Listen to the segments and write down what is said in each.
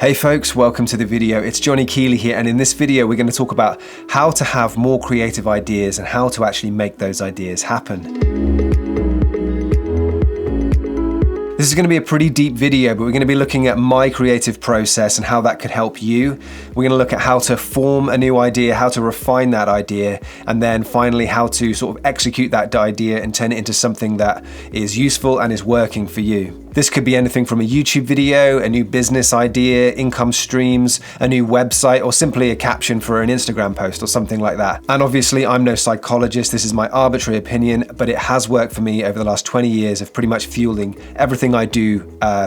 Hey folks, welcome to the video. It's Johnny Keeley here, and in this video we're going to talk about how to have more creative ideas and how to actually make those ideas happen. This is going to be a pretty deep video, but we're going to be looking at my creative process and how that could help you. We're going to look at how to form a new idea, how to refine that idea, and then finally how to sort of execute that idea and turn it into something that is useful and is working for you. This could be anything from a YouTube video, a new business idea, income streams, a new website, or simply a caption for an Instagram post or something like that. And obviously I'm no psychologist, this is my arbitrary opinion, but it has worked for me over the last 20 years of pretty much fueling everything I do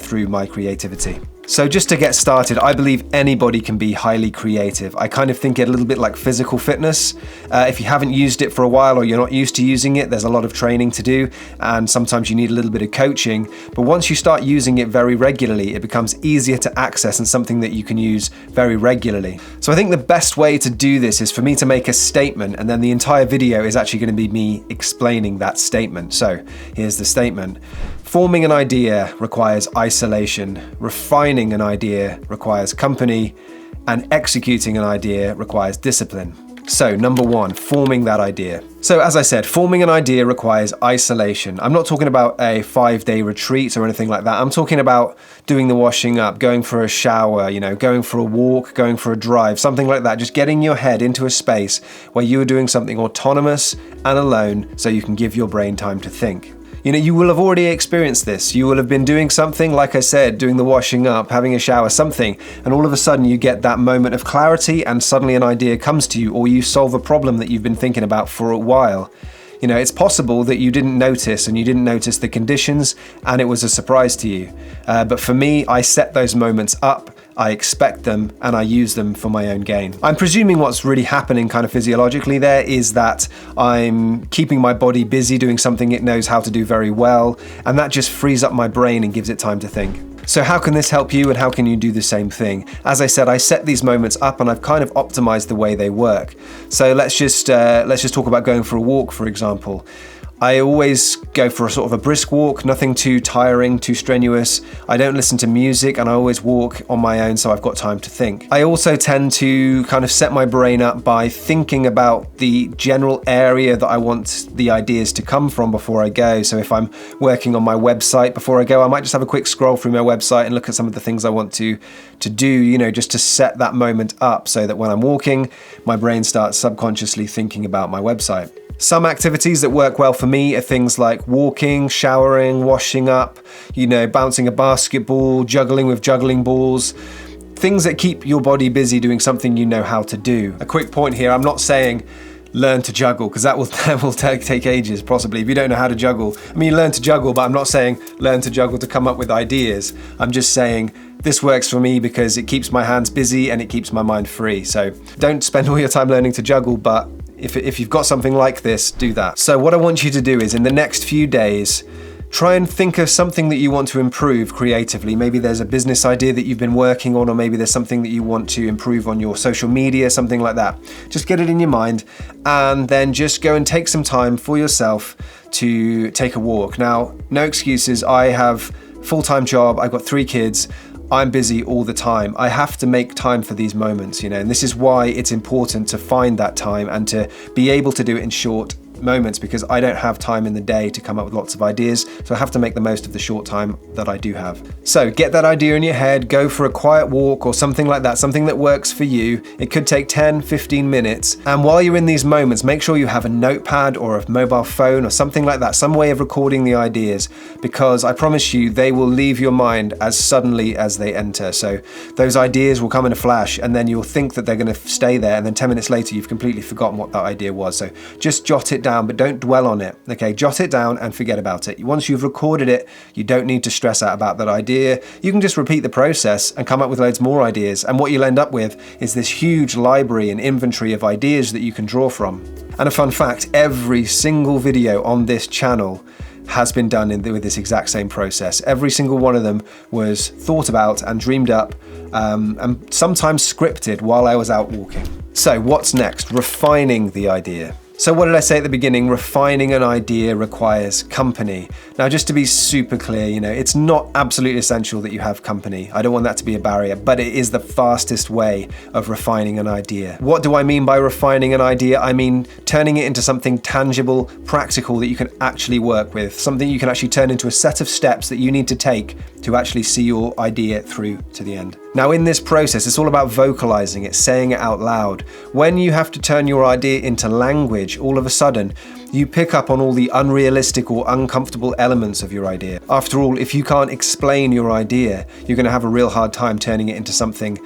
through my creativity. So just to get started, I believe anybody can be highly creative. I kind of think it a little bit like physical fitness. If you haven't used it for a while or you're not used to using it, there's a lot of training to do, and sometimes you need a little bit of coaching. But once you start using it very regularly, it becomes easier to access and something that you can use very regularly. So I think the best way to do this is for me to make a statement, and then the entire video is actually going to be me explaining that statement. So here's the statement. Forming an idea requires isolation, refining an idea requires company, and executing an idea requires discipline. So number one, forming that idea. So as I said, forming an idea requires isolation. I'm not talking about a 5-day retreat or anything like that. I'm talking about doing the washing up, going for a shower, going for a walk, going for a drive, something like that. Just getting your head into a space where you are doing something autonomous and alone so you can give your brain time to think. You will have already experienced this. You will have been doing something, like I said, doing the washing up, having a shower, something, and all of a sudden you get that moment of clarity and suddenly an idea comes to you, or you solve a problem that you've been thinking about for a while. It's possible that you didn't notice and you didn't notice the conditions and it was a surprise to you. But for me, I set those moments up, I expect them, and I use them for my own gain. I'm presuming what's really happening kind of physiologically there is that I'm keeping my body busy doing something it knows how to do very well, and that just frees up my brain and gives it time to think. So how can this help you and how can you do the same thing? As I said, I set these moments up and I've kind of optimized the way they work. So let's just talk about going for a walk, for example. I always go for a sort of a brisk walk, nothing too tiring, too strenuous. I don't listen to music and I always walk on my own so I've got time to think. I also tend to kind of set my brain up by thinking about the general area that I want the ideas to come from before I go. So if I'm working on my website before I go, I might just have a quick scroll through my website and look at some of the things I want to do, just to set that moment up so that when I'm walking, my brain starts subconsciously thinking about my website. Some activities that work well for me are things like walking, showering, washing up, bouncing a basketball, juggling with juggling balls, things that keep your body busy doing something you know how to do. A quick point here, I'm not saying learn to juggle, because that will take ages, possibly, if you don't know how to juggle. I mean, learn to juggle, but I'm not saying learn to juggle to come up with ideas. I'm just saying this works for me because it keeps my hands busy and it keeps my mind free. So don't spend all your time learning to juggle, but if you've got something like this, do that. So what I want you to do is in the next few days, try and think of something that you want to improve creatively. Maybe there's a business idea that you've been working on, or maybe there's something that you want to improve on your social media, something like that. Just get it in your mind and then just go and take some time for yourself to take a walk. Now, no excuses. I have a full-time job. I've got 3 kids. I'm busy all the time. I have to make time for these moments, and this is why it's important to find that time and to be able to do it in short moments, because I don't have time in the day to come up with lots of ideas, so I have to make the most of the short time that I do have. So get that idea in your head, go for a quiet walk or something like that, something that works for you. It could take 10-15 minutes, and while you're in these moments, make sure you have a notepad or a mobile phone or something like that, some way of recording the ideas, because I promise you they will leave your mind as suddenly as they enter. So those ideas will come in a flash, and then you'll think that they're going to stay there, and then 10 minutes later you've completely forgotten what that idea was. So just jot it down, but don't dwell on it. Okay, jot it down and forget about it. Once you've recorded it, you don't need to stress out about that idea. You can just repeat the process and come up with loads more ideas, and what you'll end up with is this huge library and inventory of ideas that you can draw from. And a fun fact, every single video on this channel has been done with this exact same process. Every single one of them was thought about and dreamed up, and sometimes scripted while I was out walking. So what's next? Refining the idea. So what did I say at the beginning? Refining an idea requires company. Now, just to be super clear, it's not absolutely essential that you have company. I don't want that to be a barrier, but it is the fastest way of refining an idea. What do I mean by refining an idea? I mean turning it into something tangible, practical that you can actually work with, something you can actually turn into a set of steps that you need to take to actually see your idea through to the end. Now, in this process, it's all about vocalizing it, saying it out loud. When you have to turn your idea into language, all of a sudden, you pick up on all the unrealistic or uncomfortable elements of your idea. After all, if you can't explain your idea, you're going to have a real hard time turning it into something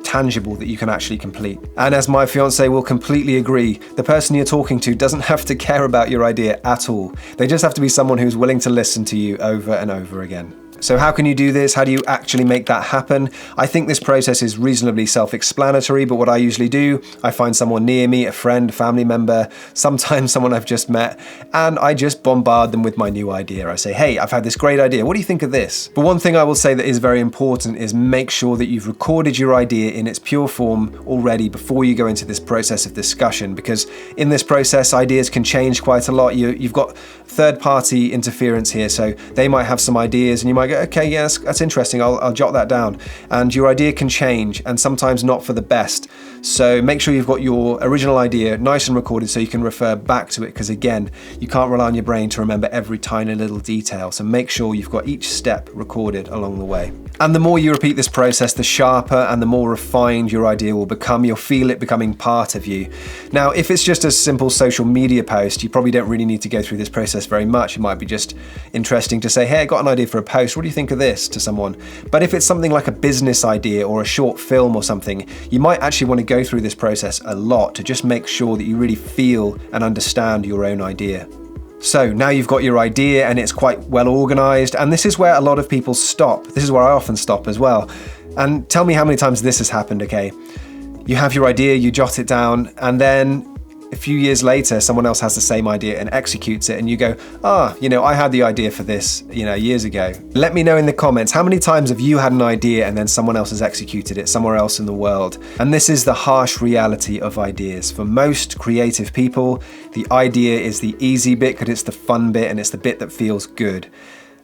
tangible that you can actually complete. And as my fiance will completely agree, the person you're talking to doesn't have to care about your idea at all. They just have to be someone who's willing to listen to you over and over again. So how can you do this? How do you actually make that happen? I think this process is reasonably self-explanatory, but what I usually do, I find someone near me, a friend, family member, sometimes someone I've just met, and I just bombard them with my new idea. I say, hey, I've had this great idea. What do you think of this? But one thing I will say that is very important is make sure that you've recorded your idea in its pure form already before you go into this process of discussion, because in this process, ideas can change quite a lot. You've got third-party interference here, so they might have some ideas and you might go, okay, yes, that's interesting, I'll jot that down. And your idea can change, and sometimes not for the best. So make sure you've got your original idea nice and recorded so you can refer back to it, because again, you can't rely on your brain to remember every tiny little detail. So make sure you've got each step recorded along the way. And the more you repeat this process, the sharper and the more refined your idea will become. You'll feel it becoming part of you. Now, if it's just a simple social media post, you probably don't really need to go through this process very much. It might be just interesting to say, hey, I got an idea for a post. What do you think of this, to someone? But if it's something like a business idea or a short film or something, you might actually want to go through this process a lot to just make sure that you really feel and understand your own idea. So now you've got your idea and it's quite well organized, and this is where a lot of people stop. This is where I often stop as well. And tell me how many times this has happened, okay? You have your idea, you jot it down, and then a few years later, someone else has the same idea and executes it, and you go, I had the idea for this, years ago. Let me know in the comments, how many times have you had an idea and then someone else has executed it somewhere else in the world? And this is the harsh reality of ideas. For most creative people, the idea is the easy bit because it's the fun bit and it's the bit that feels good.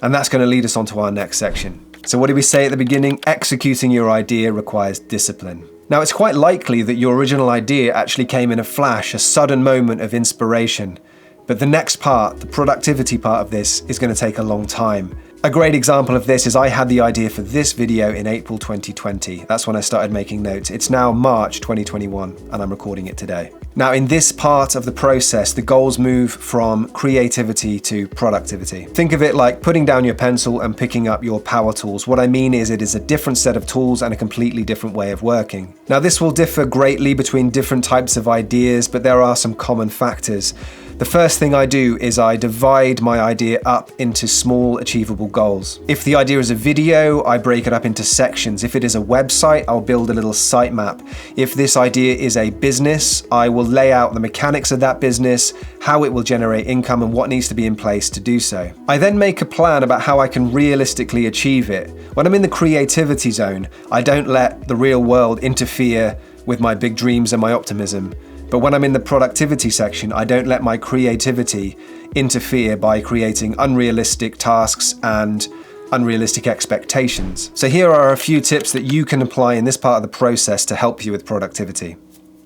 And that's going to lead us on to our next section. So what did we say at the beginning? Executing your idea requires discipline. Now, it's quite likely that your original idea actually came in a flash, a sudden moment of inspiration. But the next part, the productivity part of this, is going to take a long time. A great example of this is I had the idea for this video in April 2020. That's when I started making notes. It's now March 2021 and I'm recording it today. Now, in this part of the process, the goals move from creativity to productivity. Think of it like putting down your pencil and picking up your power tools. What I mean is it is a different set of tools and a completely different way of working. Now, this will differ greatly between different types of ideas, but there are some common factors. The first thing I do is I divide my idea up into small, achievable goals. If the idea is a video, I break it up into sections. If it is a website, I'll build a little sitemap. If this idea is a business, I will lay out the mechanics of that business, how it will generate income, and what needs to be in place to do so. I then make a plan about how I can realistically achieve it. When I'm in the creativity zone, I don't let the real world interfere with my big dreams and my optimism. But when I'm in the productivity section, I don't let my creativity interfere by creating unrealistic tasks and unrealistic expectations. So here are a few tips that you can apply in this part of the process to help you with productivity.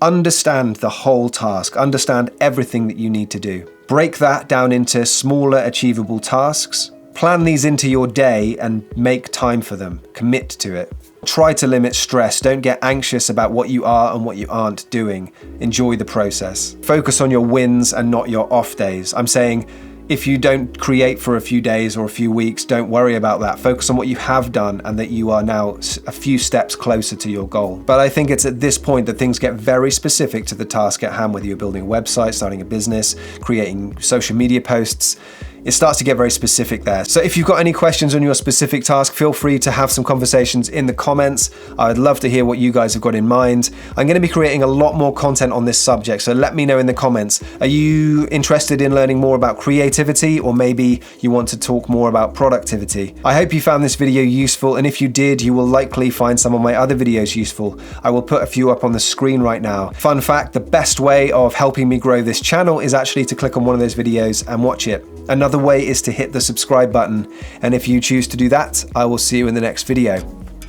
Understand the whole task. Understand everything that you need to do. Break that down into smaller, achievable tasks. Plan these into your day and make time for them. Commit to it. Try to limit stress. Don't get anxious about what you are and what you aren't doing. Enjoy the process. Focus on your wins and not your off days. I'm saying if you don't create for a few days or a few weeks, don't worry about that. Focus on what you have done and that you are now a few steps closer to your goal. But I think it's at this point that things get very specific to the task at hand, whether you're building a website, starting a business, creating social media posts. it starts to get very specific there. So if you've got any questions on your specific task, feel free to have some conversations in the comments. I'd love to hear what you guys have got in mind. I'm going to be creating a lot more content on this subject, so let me know in the comments. Are you interested in learning more about creativity, or maybe you want to talk more about productivity? I hope you found this video useful, and if you did, you will likely find some of my other videos useful. I will put a few up on the screen right now. Fun fact, the best way of helping me grow this channel is actually to click on one of those videos and watch it. Another way is to hit the subscribe button, and if you choose to do that, I will see you in the next video.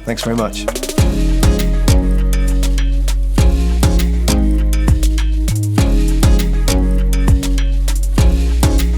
Thanks very much.